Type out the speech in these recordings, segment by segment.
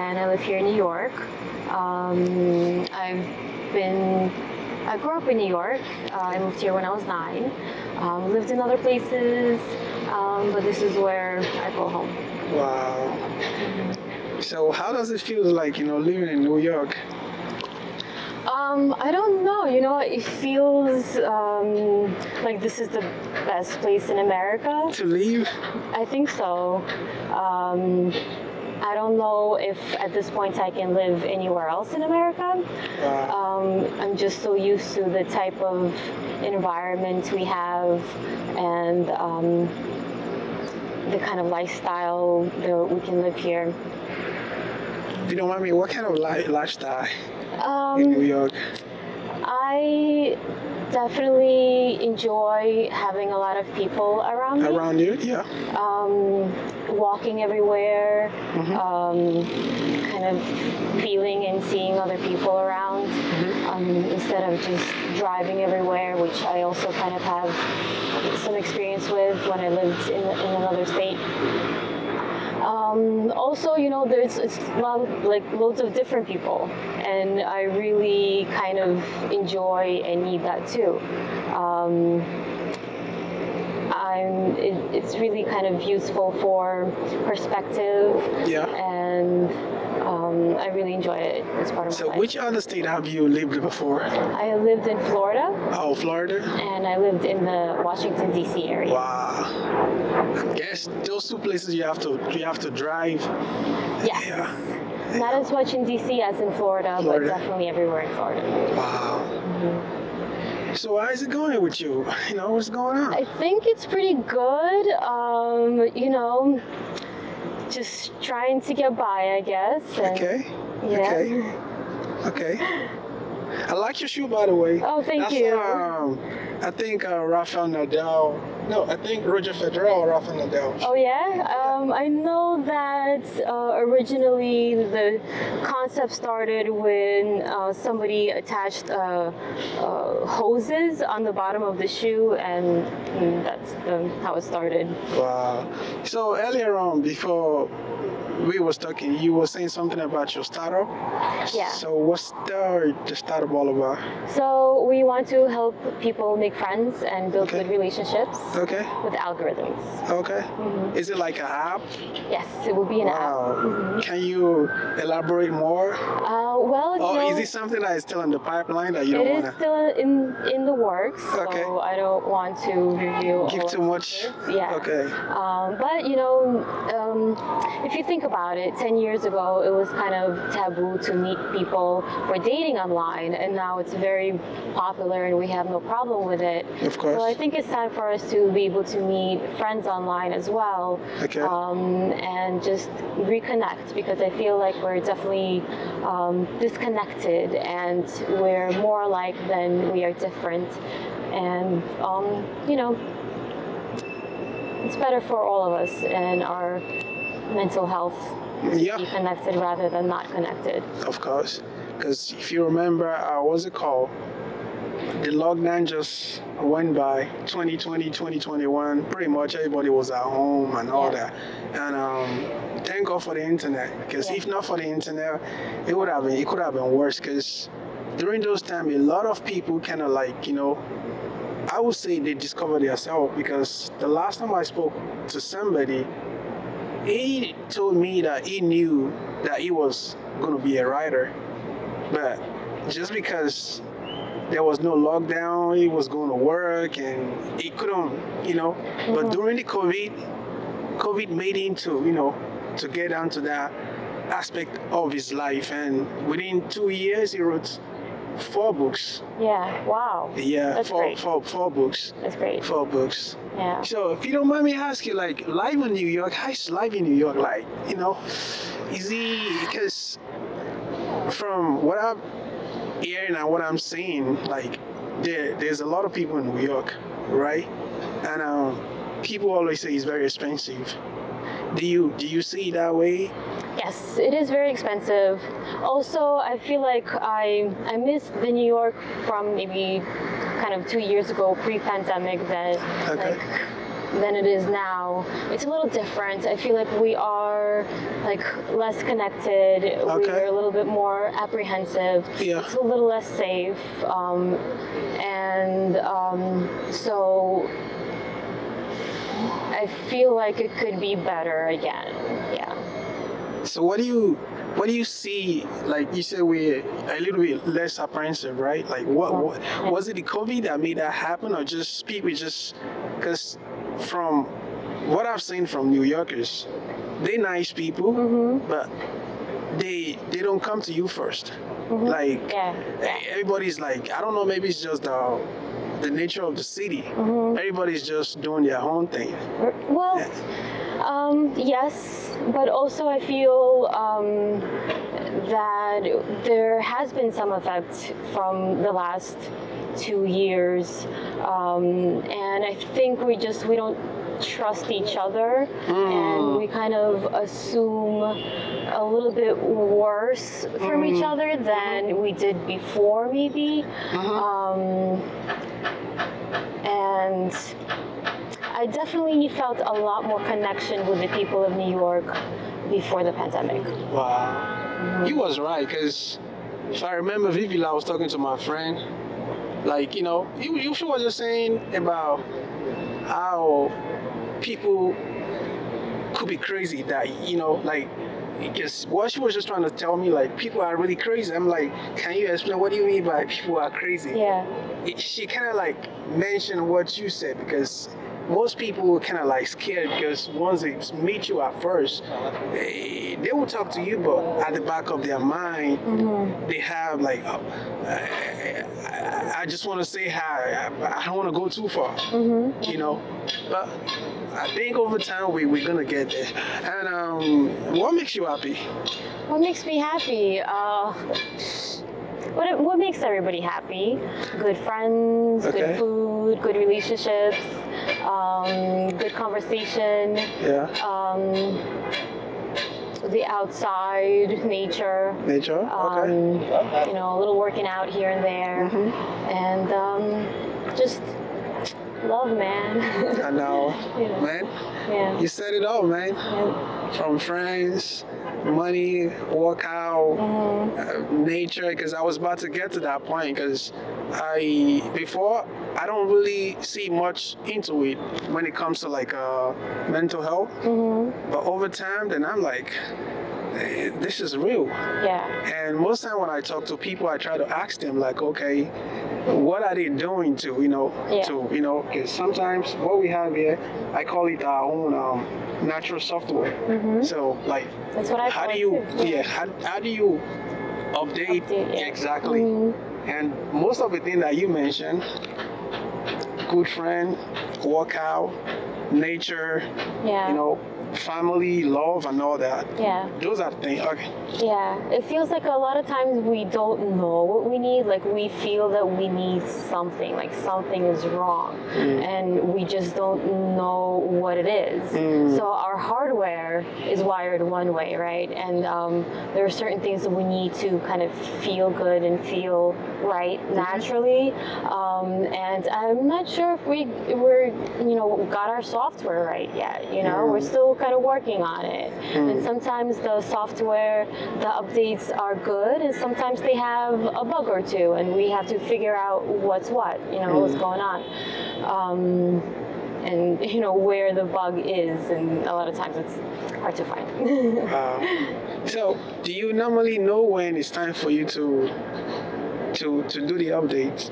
and I live here in New York. I grew up in New York. I moved here when I was 9. Lived in other places, but this is where I call home. Wow. So how does it feel like, living in New York? I don't know, it feels like this is the best place in America. To leave? I think so. I don't know if at this point I can live anywhere else in America. Wow. I'm just so used to the type of environment we have and the kind of lifestyle that we can live here. If you don't mind me, what kind of lifestyle in New York? I definitely enjoy having a lot of people around me. Around you, yeah. Walking everywhere, kind of feeling and seeing other people around, instead of just driving everywhere, which I also kind of have some experience with when I lived in another state. Also, there's loads of different people, and I really kind of enjoy and need that too. It's really kind of useful for perspective, and I really enjoy it as part of my life. So which other state have you lived before? I lived in Florida. Oh, Florida? And I lived in the Washington, D.C. area. Wow. I guess those two places you have to drive. Yes. Yeah. Not as much in D.C. as in Florida, but definitely everywhere in Florida. Wow. So how is it going with you? What's going on? I think it's pretty good. Just trying to get by, I guess. And, okay. Yeah. Okay. I like your shoe, by the way. Oh, thank you. I think Rafael Nadal. No, I think Roger Federer or Rafael Nadal. Oh yeah. I know that originally the concept started when somebody attached hoses on the bottom of the shoe, and that's how it started. Wow. So earlier on, before we was talking, you were saying something about your startup. Yeah. So what's the startup all about? So we want to help people make friends and build good relationships. Okay. With algorithms. Okay. Is it like an app? Yes, it will be an app. Can you elaborate more? Well, is it something that is still in the pipeline that you don't want to? It is still in the works. Okay. So I don't want to reveal. Give too much. Yeah. Okay. But if you think about it, 10 years ago it was kind of taboo to meet people for dating online, and now it's very popular and we have no problem with it. Of course. So I think it's time for us to be able to meet friends online as well. Okay. And just reconnect, because I feel like we're definitely disconnected and we're more alike than we are different. And it's better for all of us and our mental health to be connected rather than not connected. Of course, because if you remember, what's it called? The lockdown just went by, 2020, 2021, pretty much everybody was at home and all that. And thank God for the internet, because if not for the internet, it could have been worse, because during those times, a lot of people kind of I would say they discovered themselves, because the last time I spoke to somebody, he told me that he knew that he was going to be a writer, but just because there was no lockdown, he was going to work and he couldn't, But during the COVID made him to get down to that aspect of his life, and within 2 years he wrote 4 books. Yeah, wow. Yeah, That's great. Four books. That's great. 4 books. Yeah. So if you don't mind me asking, life in New York, how is life in New York like? Is he, because from what I'm hearing and what I'm seeing, there's a lot of people in New York, right? And people always say it's very expensive. Do you see it that way? Yes, it is very expensive. Also, I feel like I missed the New York from maybe kind of 2 years ago, pre-pandemic, that than it is now. It's a little different. I feel like we are like less connected. Okay. We're a little bit more apprehensive. Yeah. It's a little less safe. So I feel like it could be better again. Yeah. So what do you see? Like you said, we're a little bit less apprehensive, right? Like what was it the COVID that made that happen, or just people just because from what I've seen from New Yorkers, they're nice people, but they don't come to you first. Like everybody's like, I don't know, maybe it's just the nature of the city. Everybody's just doing their own thing. Well, yes, but also I feel that there has been some effect from the last 2 years, and I think we don't trust each other, and we kind of assume a little bit worse from each other than we did before, maybe. And I definitely felt a lot more connection with the people of New York before the pandemic. Wow. You was right, because if I remember vividly, I was talking to my friend, like, you know, you was just saying about how people could be crazy, that, you know, like, because what she was just trying to tell me, like, people are really crazy. I'm like, can you explain, what do you mean by people are crazy? Yeah. She kind of like mentioned what you said, because most people were kind of like scared, because once they meet you at first, they will talk to you, but at the back of their mind, they have like, I just want to say hi. I don't want to go too far, you know. But I think over time we're gonna get there. And what makes you happy? What makes me happy? What makes everybody happy? Good friends, good food, good relationships, good conversation. Yeah. The outside, nature. Nature. Okay. You know, a little working out here and there, and just love, man. I know, Yeah. man. Yeah. You said it all, man. Yeah. From friends, money, workout, nature. Because I was about to get to that point. Because before I don't really see much into it when it comes to like mental health. But over time, then I'm like, this is real. Yeah. And most time when I talk to people, I try to ask them like, okay, what are they doing to because sometimes what we have here, I call it our own natural software. So like, that's what I call how do it you too. how do you update exactly? And most of the things that you mentioned, good friend, workout, nature, you know, family, love, and all that. Yeah. Those are the things. Okay. Yeah. It feels like a lot of times we don't know what we need. Like we feel that we need something, like something is wrong, and we just don't know what it is. So our hardware is wired one way, right? And there are certain things that we need to kind of feel good and feel right naturally. And I'm not sure if we're got our software right yet. You know, we're still kind of working on it. And sometimes the software, the updates are good, and sometimes they have a bug or two, and we have to figure out what's what, what's going on. And where the bug is, and a lot of times it's hard to find. So, do you normally know when it's time for you to do the updates?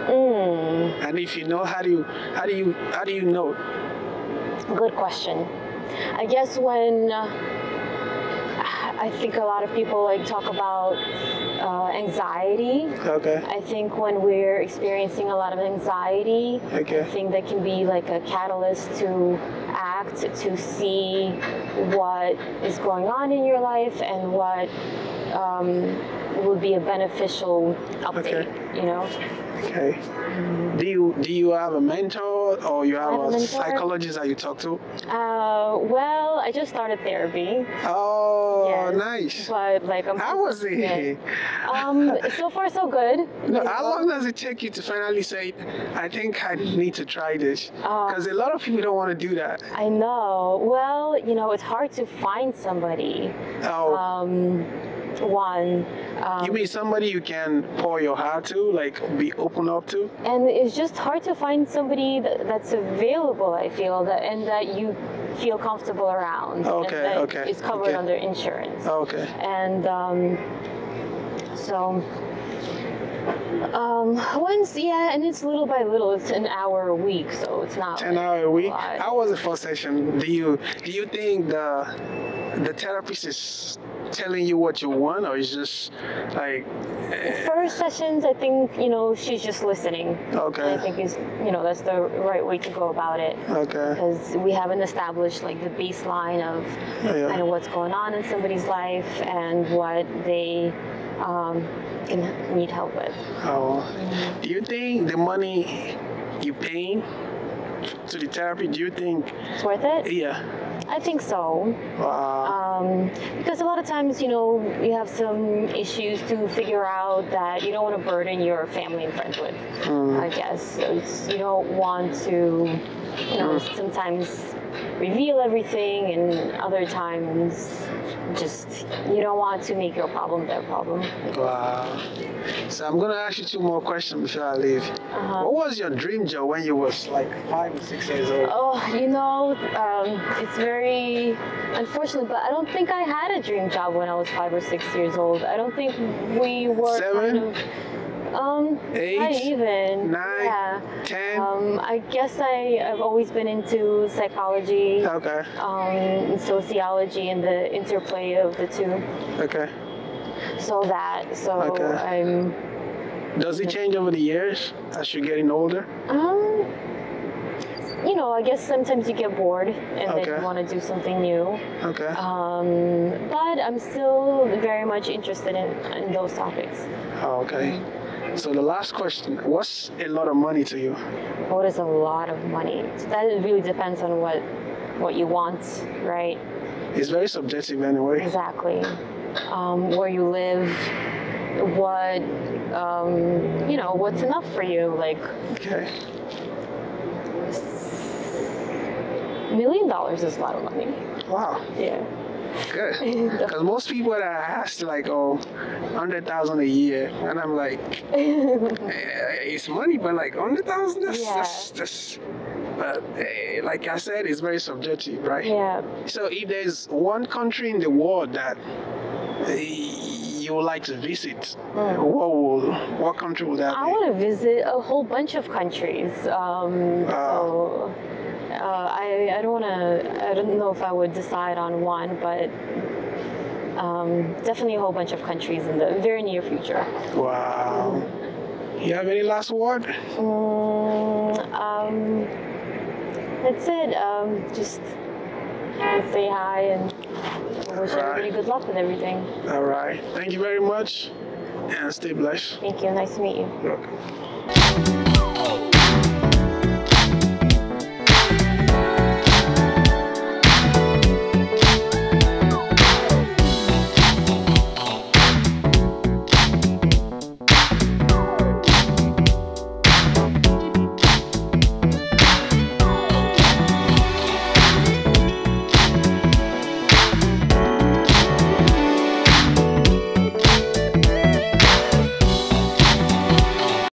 And if you know, how do you know? Good question. I guess when I think a lot of people like talk about anxiety. Okay. I think when we're experiencing a lot of anxiety, I think that can be like a catalyst to act, to see what is going on in your life and would be a beneficial update. Okay. You know. Okay. Do you have a mentor or you have have a a mentor. psychologist that you talk to? Well, I just started therapy. Oh, Yes. nice. But like I'm How was it? so far so good. No, you how know. long does it take you to finally say, I think I need to try this? Because a lot of people don't want to do that. I know. Well, you know, it's hard to find somebody. Oh, One. you mean somebody you can pour your heart to, like be open up to? And it's just hard to find somebody that's available, I feel, and that you feel comfortable around. Okay, and that okay, is covered okay. under insurance. Okay. And so and it's little by little. It's an hour a week, so it's not 10 like hours a week. lot. How was the first session? Do you think the therapist is telling you what you want, or is just like First sessions, I think, you know, she's just listening. okay, And I think that's the right way to go about it. okay, Because we haven't established like the baseline of yeah, kind of what's going on in somebody's life and what they can need help with. oh. Do you think the money you paying to the therapy? Do you think It's worth it? yeah? I think so. Wow. Because a lot of times, you know, you have some issues to figure out that you don't want to burden your family and friends with, I guess. So you don't want to, you know, sometimes reveal everything, and other times just you don't want to make your problem their problem. Wow. So I'm gonna ask you two more questions before I leave. What was your dream job when you was like 5 or 6 years old? Oh, you know, it's very unfortunate, but I don't think I had a dream job when I was 5 or 6 years old. I don't think we were 7? not 8? even 9? Yeah. 10? I guess I've always been into psychology, Okay. and sociology, and the interplay of the two. Okay. So Okay. I'm. Does it change over the years as you're getting older? You know, I guess sometimes you get bored and then Okay. you want to do something new. Okay. But I'm still very much interested in those topics. Oh, okay. So the last question: what's a lot of money to you? What is a lot of money? That really depends on what you want, right? It's very subjective anyway. Exactly. Where you live, what you know, what's enough for you? Like Okay. $1 million is a lot of money. Wow. Yeah. Good. Because most people that I ask like, oh, 100,000 a year, and I'm like, it's money, but like 100,000, Yeah. that's. But like I said, it's very subjective, right? Yeah. So if there's one country in the world that you would like to visit, what country would that I be? want to visit a whole bunch of countries. So I don't want to. I don't know if I would decide on one, but definitely a whole bunch of countries in the very near future. Wow. You have any last word? That's it. Just say hi and wish everybody good luck with everything. All right. Thank you very much, and stay blessed. Thank you. Nice to meet you. You're welcome.